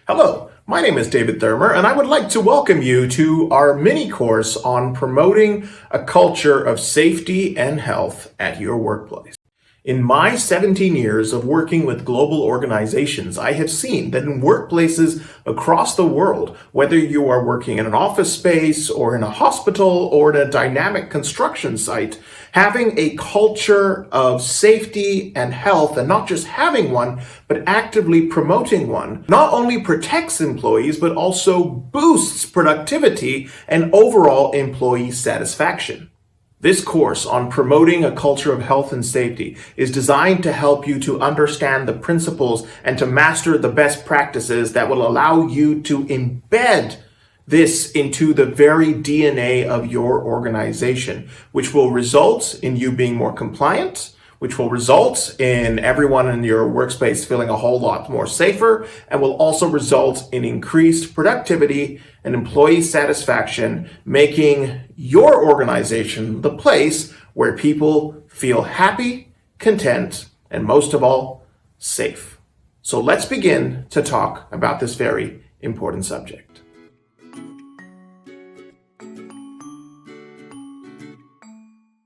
Hello, my name is David Thurmer, and I would like to welcome you to our mini course on promoting a culture of safety and health at your workplace. In my 17 years of working with global organizations, I have seen that in workplaces across the world, whether you are working in an office space or in a hospital or in a dynamic construction site, having a culture of safety and health, and not just having one, but actively promoting one, not only protects employees, but also boosts productivity and overall employee satisfaction. This course on promoting a culture of health and safety is designed to help you to understand the principles and to master the best practices that will allow you to embed this into the very DNA of your organization, which will result in you being more compliant, which will result in everyone in your workspace feeling a whole lot more safer, and will also result in increased productivity and employee satisfaction, making your organization the place where people feel happy, content, and most of all, safe. So let's begin to talk about this very important subject.